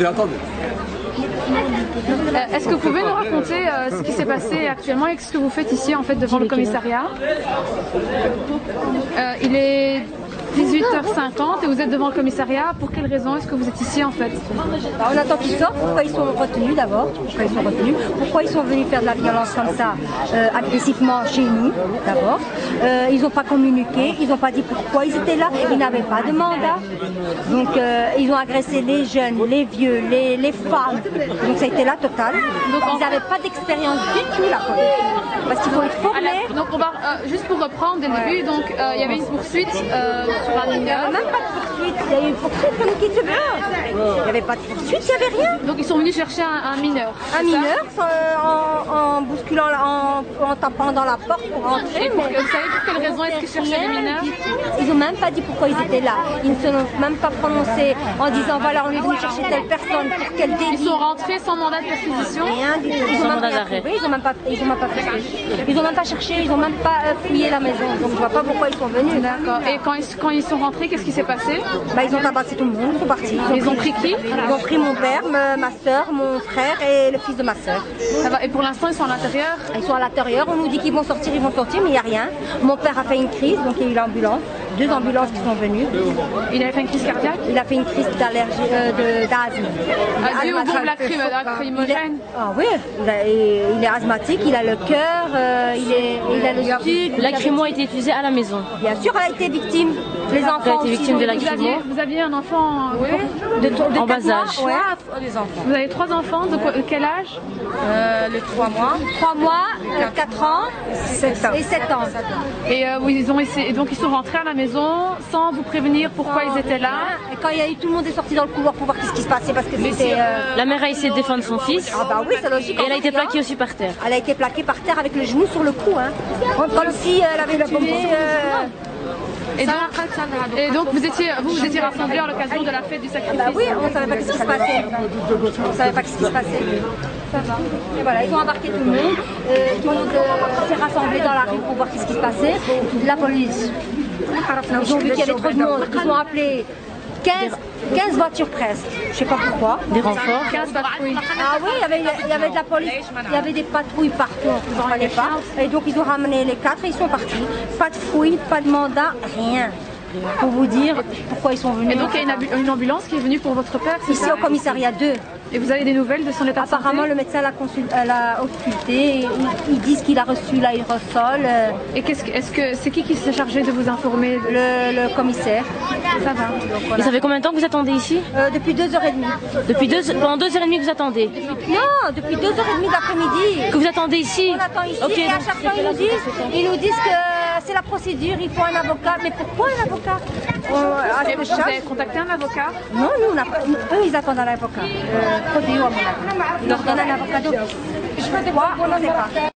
attendez. Est-ce que vous pouvez nous raconter ce qui s'est passé actuellement et ce que vous faites ici en fait devant le commissariat? Il est 18h50 et vous êtes devant le commissariat. Pour quelle raison est-ce que vous êtes ici en fait? On attend qu'ils sortent. Pourquoi ils sont retenus d'abord? Pourquoi ils sont venus faire de la violence comme ça agressivement chez nous d'abord? Ils n'ont pas communiqué, ils n'ont pas dit pourquoi ils étaient là. Ils n'avaient pas de mandat. Donc ils ont agressé les jeunes, les vieux, les femmes. Donc ça a été la totale. Donc ils n'avaient pas d'expérience du tout là. Parce qu'il faut être formé. Donc on va juste pour reprendre dès le début. Donc il y avait une poursuite. Sur un mineur. Il n'y avait même pas de poursuite, il y a eu une poursuite comme qui se veut. Il n'y avait pas de poursuite, il n'y avait rien. Donc ils sont venus chercher un mineur. Un mineur en bousculant, en tapant dans la porte pour rentrer. Et vous savez pour quelle raison est-ce qu'ils cherchaient les mineurs? Ils n'ont même pas dit pourquoi ils étaient là. Ils ne se sont même pas prononcés en disant voilà on est venu chercher telle personne pour quel délit. Ils sont rentrés sans mandat de perquisition. Rien du tout. Ils n'ont même pas trouvé, ils n'ont même pas fait. Ils n'ont même pas cherché, ils n'ont même pas fouillé la maison. Donc je ne vois pas pourquoi ils sont venus. D'accord. Et quand ils sont rentrés, qu'est-ce qui s'est passé? Ils ont tabassé tout le monde, ils sont partis. Ils ont pris qui? Ils ont pris mon père, ma soeur, mon frère et le fils de ma soeur. Ça va. Et pour l'instant, ils sont à l'intérieur? Ils sont à l'intérieur, on nous dit qu'ils vont sortir, mais il n'y a rien. Mon père a fait une crise, donc il y a eu l'ambulance. 2 ambulances qui sont venues. Il a fait une crise cardiaque? Il a fait une crise d'allergie, d'asthme. Dû aux bombes lacrymogènes? Ah oui, il est asthmatique, il a le cœur, il a le sud. Lacrymo a été utilisé à la maison. Bien sûr, elle a été victime. Les enfants été victime de lacrymo. Vous aviez un enfant en bas âge. Ouais, des enfants. Vous avez 3 enfants, de quel âge? Le 3 mois. 3 mois, 4 ans 7 ans. Et 7 ans. Et ils ont essayé, donc ils sont rentrés à la maison sans vous prévenir pourquoi ils étaient là. Et quand il y a eu tout le monde est sorti dans le couloir pour voir ce qui se passait parce que c'était. La mère a essayé de défendre son fils. Ah bah oui, c'est logique. Et elle a été plaquée aussi par terre. Elle a été plaquée par terre avec le genou sur le cou. Comme si elle avait tué. Et donc vous étiez rassemblés à l'occasion de la fête du sacrifice? Bah oui, on ne savait pas ce qui se passait. On ne savait pas ce qui se passait. Ça va. Et voilà, ils ont embarqué tout le monde. Tout le monde s'est rassemblé dans la rue pour voir ce qui se passait. La police. Ils ont vu qu'il y avait trop de monde. Ils ont appelé 15 voitures presque. Je ne sais pas pourquoi. Des renforts. 15 patrouilles. Ah oui, il y avait de la police. Il y avait des patrouilles partout. On ne comprenait pas. Et donc ils ont ramené les 4 et ils sont partis. Pas de fouille, pas de mandat, rien. Pour vous dire pourquoi ils sont venus. Et donc il y a une ambulance qui est venue pour votre père? Ici au commissariat 2. Et vous avez des nouvelles de son état de santé? Apparemment, le médecin l'a ausculté. Ils disent qu'il a reçu l'aérosol. Et c'est qui s'est chargé de vous informer? Le commissaire. Ça va. Donc, voilà. Et ça fait combien de temps que vous attendez ici? Depuis 2h30. Pendant 2h30 que vous attendez? Non, depuis 2h30 d'après-midi. Que vous attendez ici? On attend ici et à chaque fois ils nous disent que c'est la procédure, il faut un avocat. Mais pourquoi un avocat? Et vous avez contacté un avocat? Non, nous on n'a pas. Eux ils attendent un avocat. Prodeo à mon avis. Ils leur donnent un avocat d'office. Pourquoi? On ne sait pas.